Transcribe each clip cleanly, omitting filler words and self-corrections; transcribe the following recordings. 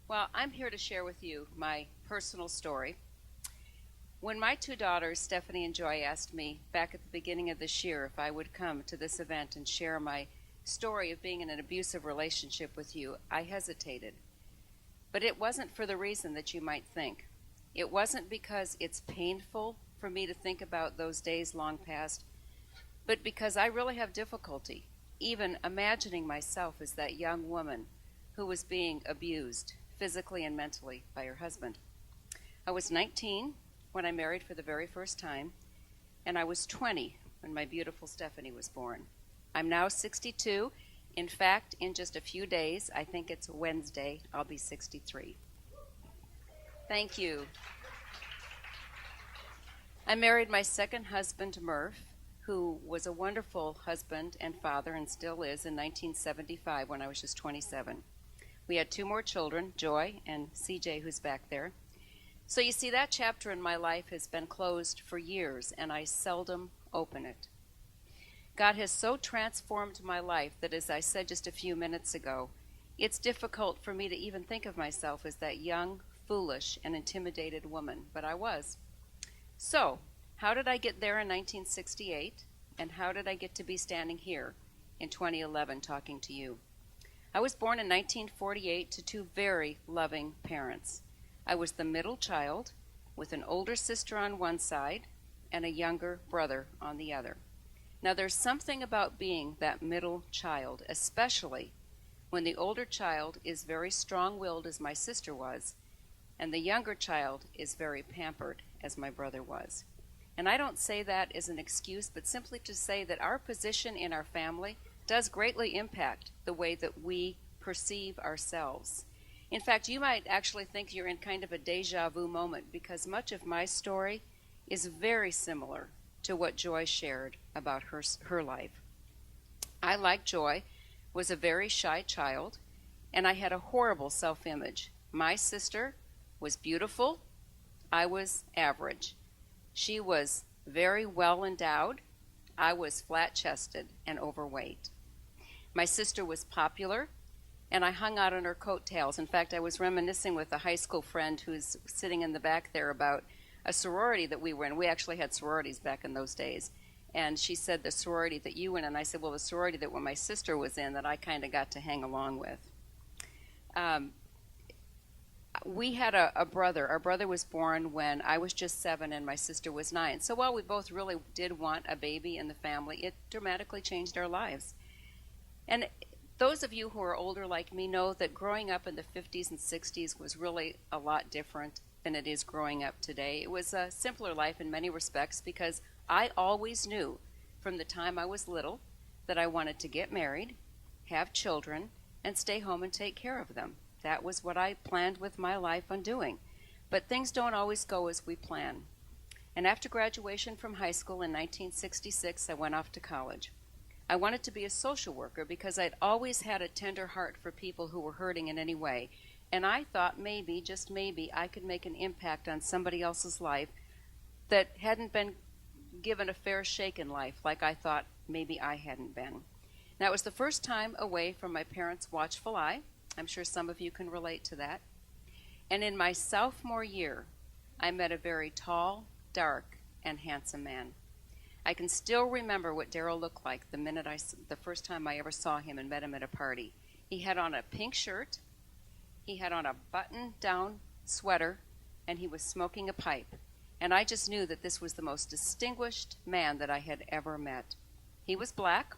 Well, I'm here to share with you my personal story. When my two daughters, Stephanie and Joy, asked me back at the beginning of this year if I would come to this event and share my story of being in an abusive relationship with you, I hesitated. But it wasn't for the reason that you might think. It wasn't because it's painful for me to think about those days long past, but because I really have difficulty even imagining myself as that young woman who was being abused physically and mentally by her husband. I was 19 when I married for the very first time, and I was 20 when my beautiful Stephanie was born. I'm now 62. In fact, in just a few days, I think it's Wednesday, I'll be 63. Thank you. I married my second husband, Murph, who was a wonderful husband and father and still is, in 1975 when I was just 27. We had two more children, Joy and CJ, who's back there. So you see, that chapter in my life has been closed for years, and I seldom open it. God has so transformed my life that, as I said just a few minutes ago, it's difficult for me to even think of myself as that young, foolish, and intimidated woman, but I was. So, how did I get there in 1968, and how did I get to be standing here in 2011 talking to you? I was born in 1948 to two very loving parents. I was the middle child with an older sister on one side and a younger brother on the other. Now, there's something about being that middle child, especially when the older child is very strong-willed, as my sister was, and the younger child is very pampered, as my brother was. And I don't say that as an excuse, but simply to say that our position in our family does greatly impact the way that we perceive ourselves. In fact, you might actually think you're in kind of a deja vu moment, because much of my story is very similar to what Joy shared about her life. I, like Joy, was a very shy child, and I had a horrible self-image. My sister was beautiful. I was average. She was very well endowed. I was flat-chested and overweight. My sister was popular, and I hung out on her coattails. In fact, I was reminiscing with a high school friend who's sitting in the back there about a sorority that we were in. We actually had sororities back in those days. And she said, the sorority that you were in, and I said, well, the sorority that my sister was in that I kind of got to hang along with. We had a brother. Our brother was born when I was just 7 and my sister was 9. So while we both really did want a baby in the family, it dramatically changed our lives. And those of you who are older like me know that growing up in the 50s and 60s was really a lot different than it is growing up today. It was a simpler life in many respects, because I always knew from the time I was little that I wanted to get married, have children, and stay home and take care of them. That was what I planned with my life on doing. But things don't always go as we plan. And after graduation from high school in 1966, I went off to college. I wanted to be a social worker because I'd always had a tender heart for people who were hurting in any way. And I thought maybe, just maybe, I could make an impact on somebody else's life that hadn't been given a fair shake in life, like I thought maybe I hadn't been. Now, it was the first time away from my parents' watchful eye. I'm sure some of you can relate to that. And in my sophomore year, I met a very tall, dark, and handsome man. I can still remember what Darryl looked like the first time I ever saw him and met him at a party. He had on a pink shirt, he had on a button-down sweater, and he was smoking a pipe. And I just knew that this was the most distinguished man that I had ever met. He was black,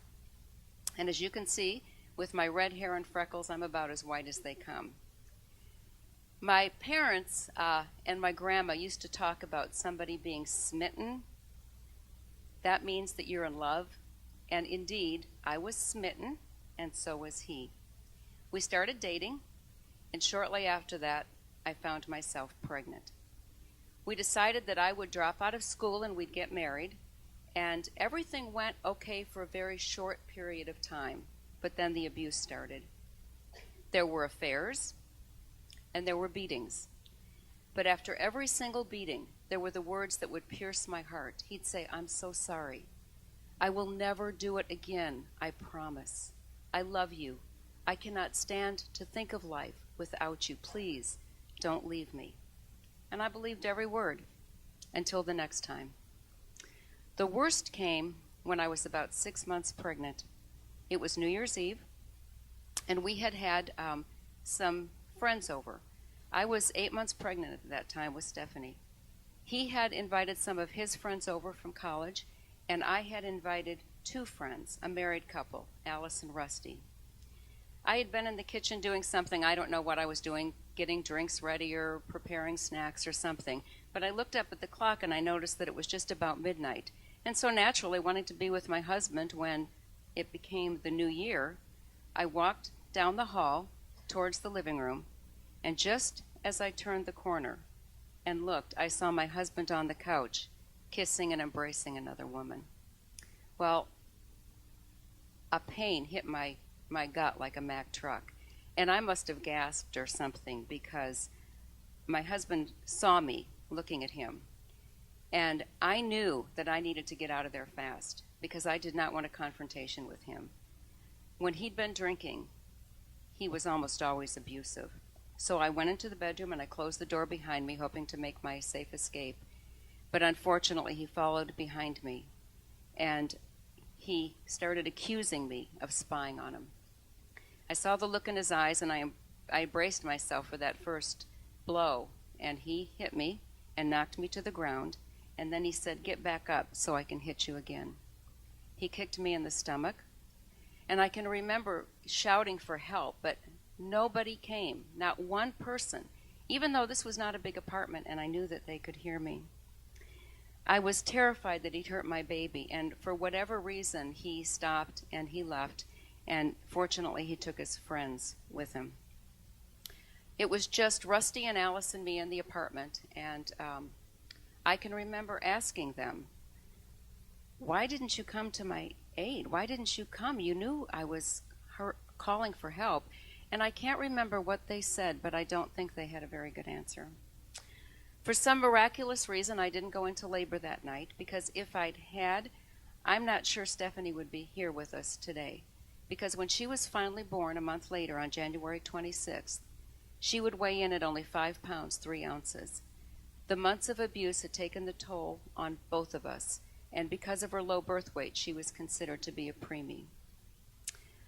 and as you can see, with my red hair and freckles, I'm about as white as they come. My parents and my grandma used to talk about somebody being smitten. That means that you're in love. And indeed, I was smitten, and so was he. We started dating, and shortly after that, I found myself pregnant. We decided that I would drop out of school and we'd get married, and everything went okay for a very short period of time, but then the abuse started. There were affairs, and there were beatings. But after every single beating, there were the words that would pierce my heart. He'd say, "I'm so sorry. I will never do it again, I promise. I love you. I cannot stand to think of life without you. Please don't leave me. And I believed every word until the next time. The worst came when I was about 6 months pregnant. It was New Year's Eve, and we had some friends over. I was 8 months pregnant at that time with Stephanie. He had invited some of his friends over from college, and I had invited 2 friends, a married couple, Alice and Rusty. I had been in the kitchen doing something, I don't know what I was doing, getting drinks ready or preparing snacks or something, but I looked up at the clock and I noticed that it was just about midnight. And so naturally, wanting to be with my husband when it became the new year, I walked down the hall towards the living room, and just as I turned the corner and looked, I saw my husband on the couch kissing and embracing another woman. Well, a pain hit my gut like a Mack truck, and I must have gasped or something because my husband saw me looking at him, and I knew that I needed to get out of there fast because I did not want a confrontation with him. When he'd been drinking, he was almost always abusive. So I went into the bedroom and I closed the door behind me, hoping to make my safe escape. But unfortunately, he followed behind me, and he started accusing me of spying on him. I saw the look in his eyes, and I braced myself for that first blow, and he hit me and knocked me to the ground, and then he said, "Get back up so I can hit you again." He kicked me in the stomach, and I can remember shouting for help, but nobody came, not one person, even though this was not a big apartment and I knew that they could hear me. I was terrified that he'd hurt my baby, and for whatever reason, he stopped and he left, and fortunately, he took his friends with him. It was just Rusty and Alice and me in the apartment, and I can remember asking them, "Why didn't you come to my aid? Why didn't you come? You knew I was calling for help." And I can't remember what they said, but I don't think they had a very good answer. For some miraculous reason, I didn't go into labor that night, because if I'd had, I'm not sure Stephanie would be here with us today. Because when she was finally born a month later on January 26th, she would weigh in at only 5 pounds, 3 ounces. The months of abuse had taken the toll on both of us, and because of her low birth weight, she was considered to be a preemie.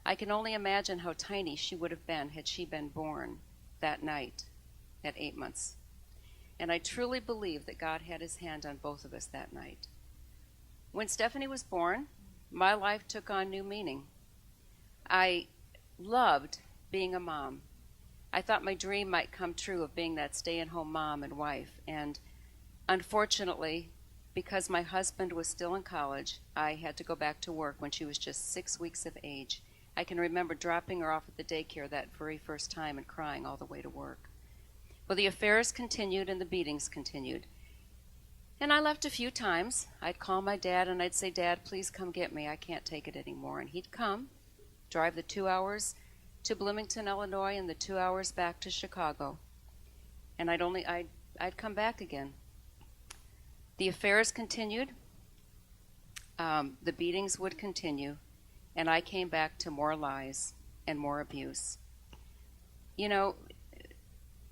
I can only imagine how tiny she would have been had she been born that night at 8 months. And I truly believe that God had his hand on both of us that night. When Stephanie was born, my life took on new meaning. I loved being a mom. I thought my dream might come true of being that stay-at-home mom and wife. And unfortunately, because my husband was still in college, I had to go back to work when she was just 6 weeks of age. I can remember dropping her off at the daycare that very first time and crying all the way to work. Well, the affairs continued and the beatings continued. And I left a few times. I'd call my dad and I'd say, "Dad, please come get me. I can't take it anymore." And he'd come, drive the 2 hours to Bloomington, Illinois, and the 2 hours back to Chicago. And I'd come back again. The affairs continued. The beatings would continue. And I came back to more lies and more abuse. You know,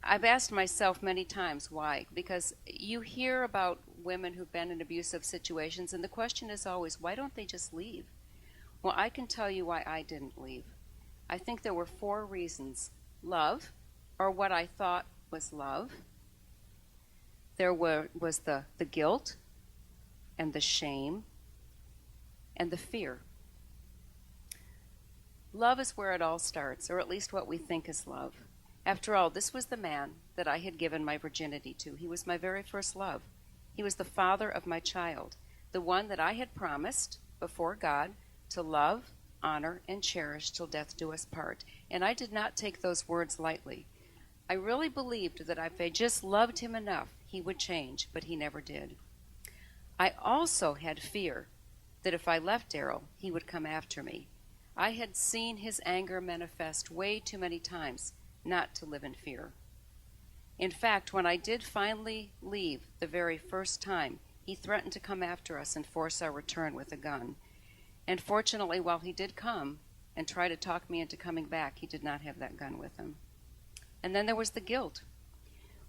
I've asked myself many times why, because you hear about women who've been in abusive situations, and the question is always, why don't they just leave? Well, I can tell you why I didn't leave. I think there were 4 reasons. Love, or what I thought was love. There was the guilt, and the shame, and the fear. Love is where it all starts, or at least what we think is love. After all, this was the man that I had given my virginity to. He was my very first love. He was the father of my child, the one that I had promised before God to love, honor, and cherish till death do us part. And I did not take those words lightly. I really believed that if I just loved him enough, he would change, but he never did. I also had fear that if I left Daryl, he would come after me. I had seen his anger manifest way too many times not to live in fear. In fact, when I did finally leave the very first time, he threatened to come after us and force our return with a gun. And fortunately, while he did come and try to talk me into coming back. He did not have that gun with him. And then there was the guilt.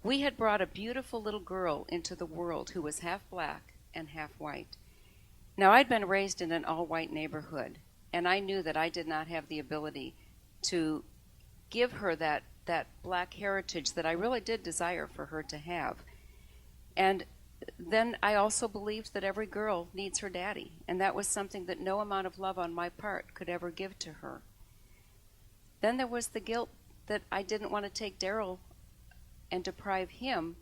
We had brought a beautiful little girl into the world who was half black and half white. Now, I'd been raised in an all-white neighborhood, and I knew that I did not have the ability to give her that black heritage that I really did desire for her to have. And then I also believed that every girl needs her daddy, and that was something that no amount of love on my part could ever give to her. Then there was the guilt that I didn't want to take Daryl and deprive him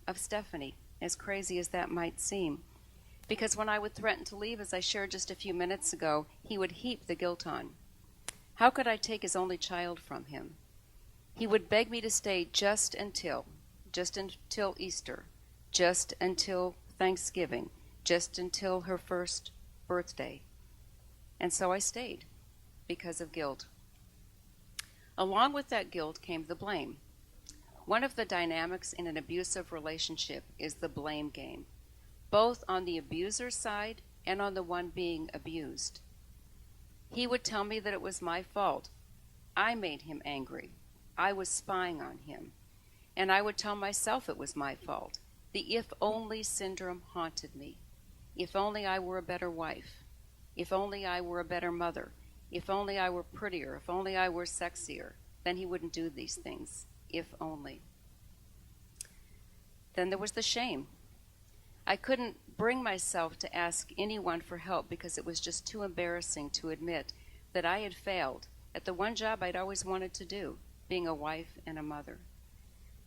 of Stephanie, as crazy as that might seem. Because when I would threaten to leave, as I shared just a few minutes ago, he would heap the guilt on. How could I take his only child from him? He would beg me to stay just until Easter, just until Thanksgiving, just until her first birthday. And so I stayed because of guilt. Along with that guilt came the blame. One of the dynamics in an abusive relationship is the blame game, both on the abuser's side and on the one being abused. He would tell me that it was my fault. I made him angry. I was spying on him. And I would tell myself it was my fault. The if-only syndrome haunted me. If only I were a better wife. If only I were a better mother. If only I were prettier. If only I were sexier. Then he wouldn't do these things. If only. Then there was the shame. I couldn't bring myself to ask anyone for help because it was just too embarrassing to admit that I had failed at the one job I'd always wanted to do, being a wife and a mother.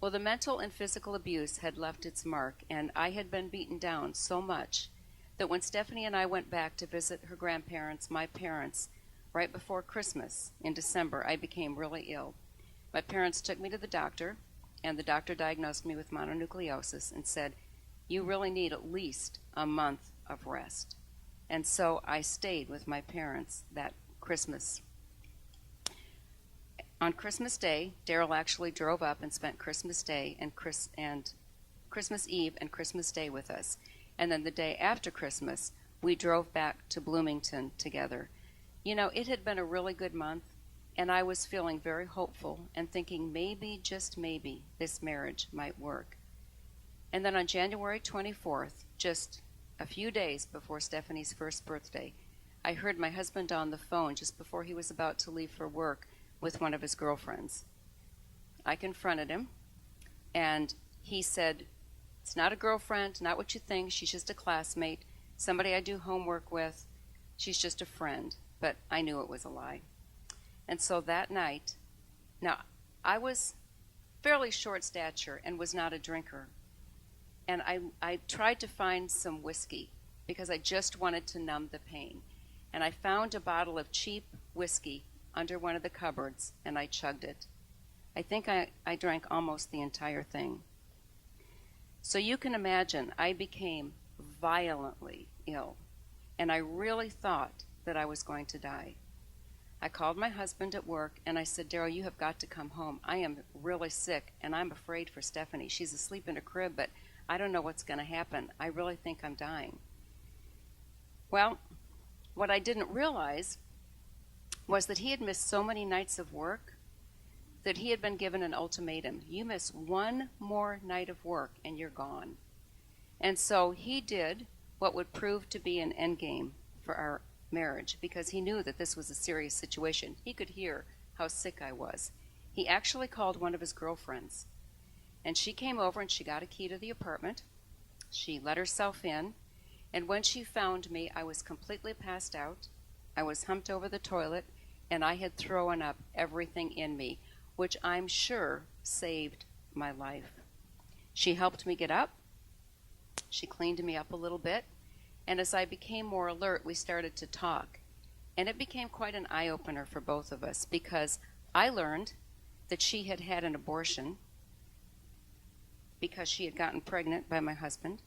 Well, the mental and physical abuse had left its mark, and I had been beaten down so much that when Stephanie and I went back to visit her grandparents, my parents, right before Christmas in December, I became really ill. My parents took me to the doctor, and the doctor diagnosed me with mononucleosis and said, "You really need at least a month of rest." And so I stayed with my parents that Christmas. On Christmas Day, Daryl actually drove up and spent Christmas Day and Christmas Eve and Christmas Day with us. And then the day after Christmas, we drove back to Bloomington together. You know, it had been a really good month, and I was feeling very hopeful and thinking maybe, just maybe, this marriage might work. And then on January 24th, just a few days before Stephanie's first birthday, I heard my husband on the phone just before he was about to leave for work with one of his girlfriends. I confronted him, and he said, "It's not a girlfriend, not what you think. She's just a classmate, somebody I do homework with. She's just a friend." But I knew it was a lie. And so that night, now, I was fairly short stature and was not a drinker. And I tried to find some whiskey because I just wanted to numb the pain. And I found a bottle of cheap whiskey under one of the cupboards, and I chugged it. I think I drank almost the entire thing. So you can imagine, I became violently ill, and I really thought that I was going to die. I called my husband at work, and I said, "Daryl, you have got to come home. I am really sick, and I'm afraid for Stephanie. She's asleep in a crib, but I don't know what's going to happen. I really think I'm dying." Well, what I didn't realize was that he had missed so many nights of work that he had been given an ultimatum. You miss one more night of work and you're gone. And so he did what would prove to be an endgame for our marriage because he knew that this was a serious situation. He could hear how sick I was. He actually called one of his girlfriends, and she came over and she got a key to the apartment. She let herself in, and when she found me, I was completely passed out. I was humped over the toilet, and I had thrown up everything in me, which I'm sure saved my life. She helped me get up. She cleaned me up a little bit, and as I became more alert, we started to talk. And it became quite an eye-opener for both of us because I learned that she had had an abortion because she had gotten pregnant by my husband,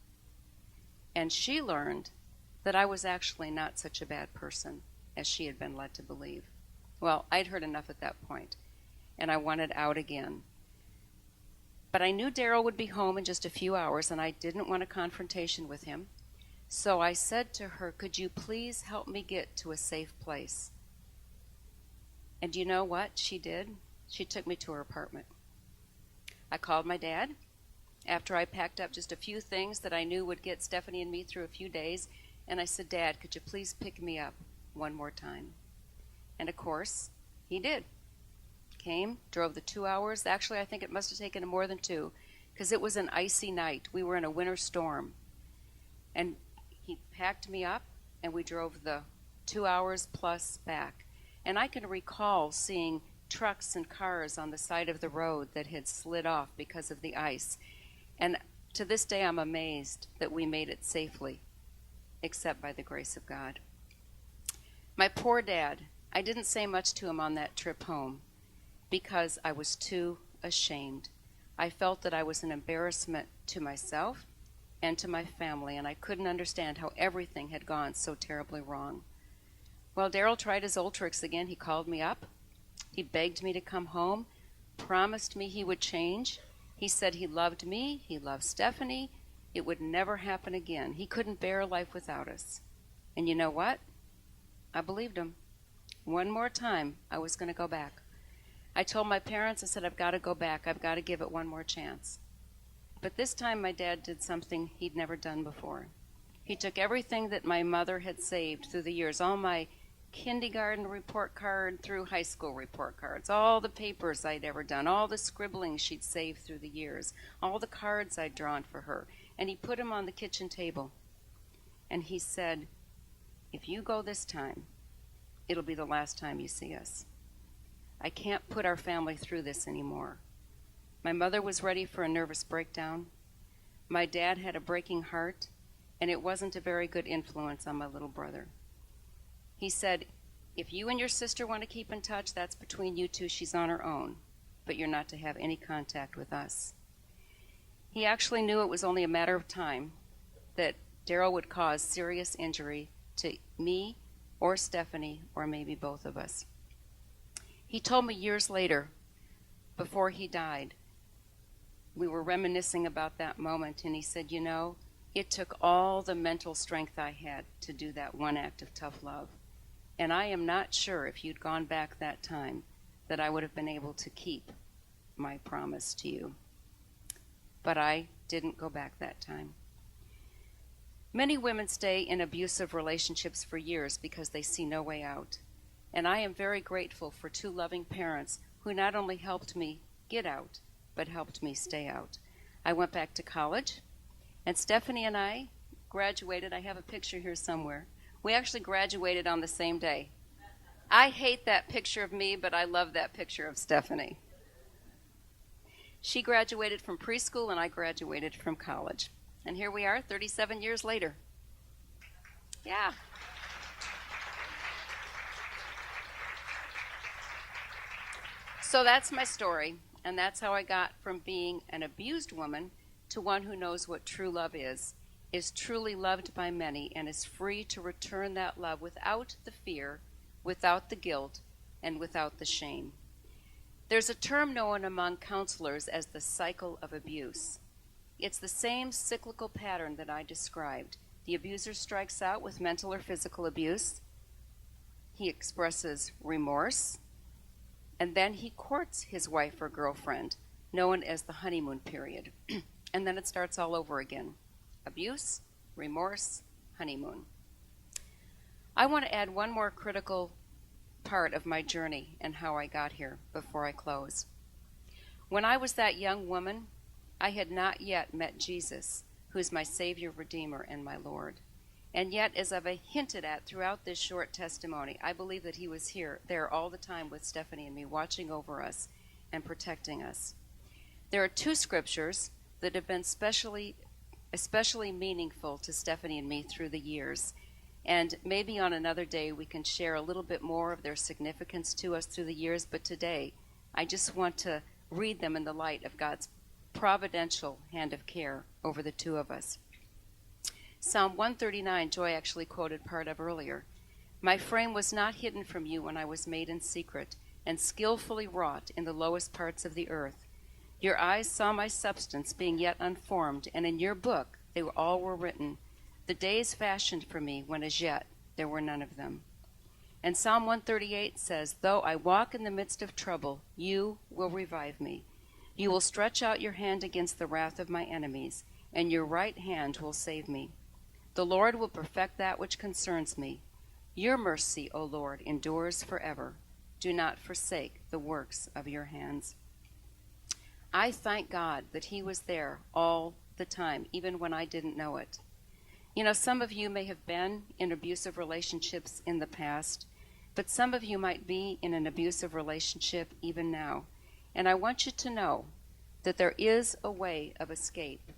and she learned that I was actually not such a bad person as she had been led to believe. Well, I'd heard enough at that point, and I wanted out again. But I knew Daryl would be home in just a few hours, and I didn't want a confrontation with him. So I said to her, "Could you please help me get to a safe place?" And you know what she did? She took me to her apartment. I called my dad after I packed up just a few things that I knew would get Stephanie and me through a few days, and I said, Dad, could you please pick me up one more time? And of course, he did. Came, drove the 2 hours. Actually, I think it must have taken more than 2, because it was an icy night. We were in a winter storm. And he packed me up, and we drove the 2 hours plus back. And I can recall seeing trucks and cars on the side of the road that had slid off because of the ice. And to this day, I'm amazed that we made it safely, except by the grace of God. My poor dad, I didn't say much to him on that trip home because I was too ashamed. I felt that I was an embarrassment to myself and to my family, and I couldn't understand how everything had gone so terribly wrong. Well, Daryl tried his old tricks again. He called me up. He begged me to come home, promised me he would change. He said he loved me, he loved Stephanie. It would never happen again. He couldn't bear life without us. And you know what? I believed him. One more time, I was going to go back. I told my parents, I said, I've got to go back. I've got to give it one more chance. But this time my dad did something he'd never done before. He took everything that my mother had saved through the years, all my kindergarten report card through high school report cards, all the papers I'd ever done, all the scribblings she'd saved through the years, all the cards I'd drawn for her, and he put them on the kitchen table. And he said, if you go this time, it'll be the last time you see us. I can't put our family through this anymore. My mother was ready for a nervous breakdown. My dad had a breaking heart, and it wasn't a very good influence on my little brother. He said, if you and your sister want to keep in touch, that's between you two. She's on her own, but you're not to have any contact with us. He actually knew it was only a matter of time that Daryl would cause serious injury to me or Stephanie or maybe both of us. He told me years later, before he died, we were reminiscing about that moment, and he said, you know, it took all the mental strength I had to do that one act of tough love. And I am not sure if you'd gone back that time that I would have been able to keep my promise to you. But I didn't go back that time. Many women stay in abusive relationships for years because they see no way out. And I am very grateful for 2 loving parents who not only helped me get out, but helped me stay out. I went back to college, and Stephanie and I graduated. I have a picture here somewhere. We actually graduated on the same day. I hate that picture of me, but I love that picture of Stephanie. She graduated from preschool, and I graduated from college. And here we are, 37 years later. Yeah. So that's my story, and that's how I got from being an abused woman to one who knows what true love is truly loved by many, and is free to return that love without the fear, without the guilt, and without the shame. There's a term known among counselors as the cycle of abuse. It's the same cyclical pattern that I described. The abuser strikes out with mental or physical abuse. He expresses remorse, and then he courts his wife or girlfriend, known as the honeymoon period. And then it starts all over again. Abuse, remorse, honeymoon. I want to add one more critical part of my journey and how I got here before I close. When I was that young woman, I had not yet met Jesus, who is my Savior, Redeemer, and my Lord. And yet, as I've hinted at throughout this short testimony, I believe that he was there all the time with Stephanie and me, watching over us and protecting us. There are 2 scriptures that have been especially meaningful to Stephanie and me through the years. And maybe on another day we can share a little bit more of their significance to us through the years, but today I just want to read them in the light of God's providential hand of care over the 2 of us. Psalm 139, Joy actually quoted part of earlier. My frame was not hidden from you when I was made in secret, and skillfully wrought in the lowest parts of the earth. Your eyes saw my substance being yet unformed, and in your book they all were written, the days fashioned for me when as yet there were none of them. And Psalm 138 says, though I walk in the midst of trouble, you will revive me. You will stretch out your hand against the wrath of my enemies, and your right hand will save me. The Lord will perfect that which concerns me. Your mercy, O Lord, endures forever. Do not forsake the works of your hands. I thank God that he was there all the time, even when I didn't know it. You know, some of you may have been in abusive relationships in the past, but some of you might be in an abusive relationship even now. And I want you to know that there is a way of escape.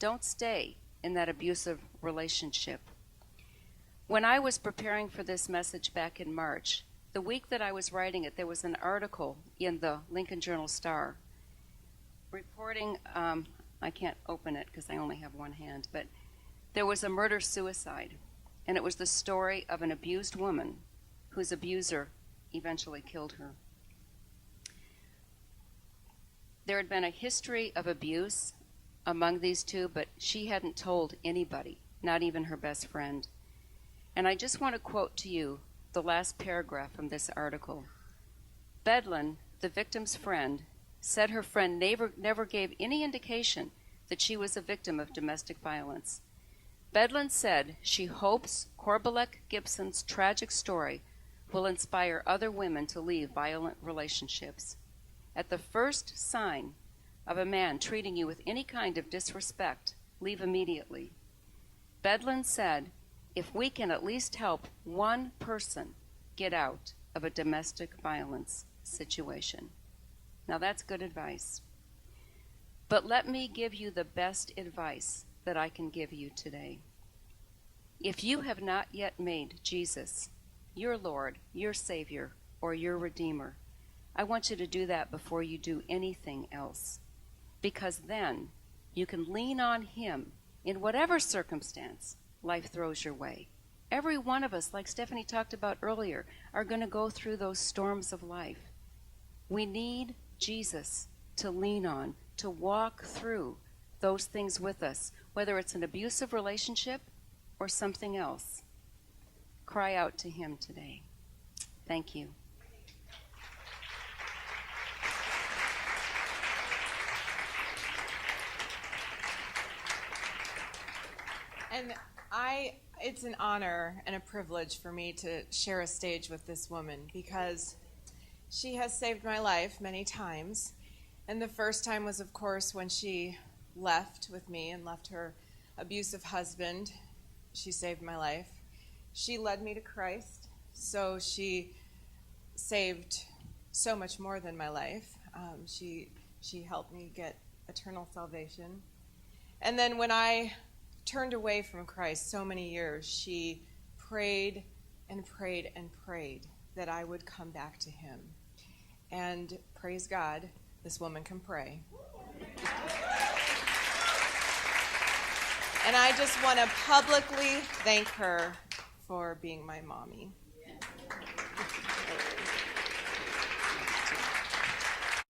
Don't stay in that abusive relationship. When I was preparing for this message back in March, the week that I was writing it, there was an article in the Lincoln Journal-Star reporting, I can't open it because I only have one hand, but there was a murder-suicide, and it was the story of an abused woman whose abuser eventually killed her. There had been a history of abuse among these two, but she hadn't told anybody, not even her best friend. And I just want to quote to you the last paragraph from this article. Bedlin, the victim's friend, said her friend never gave any indication that she was a victim of domestic violence. Bedlin said she hopes Corbalek Gibson's tragic story will inspire other women to leave violent relationships. At the first sign of a man treating you with any kind of disrespect, leave immediately. Bedlin said, if we can at least help one person get out of a domestic violence situation. Now that's good advice. But let me give you the best advice that I can give you today. If you have not yet made Jesus your Lord, your Savior, or your Redeemer, I want you to do that before you do anything else. Because then you can lean on him in whatever circumstance life throws your way. Every one of us, like Stephanie talked about earlier, are going to go through those storms of life. We need Jesus to lean on, to walk through those things with us, whether it's an abusive relationship or something else. Cry out to him today. Thank you. And it's an honor and a privilege for me to share a stage with this woman because she has saved my life many times. And the first time was, of course, when she left with me and left her abusive husband. She saved my life. She led me to Christ, so she saved so much more than my life. She helped me get eternal salvation. And then when I turned away from Christ so many years, she prayed and prayed and prayed that I would come back to him. And praise God, this woman can pray. And I just want to publicly thank her for being my mommy.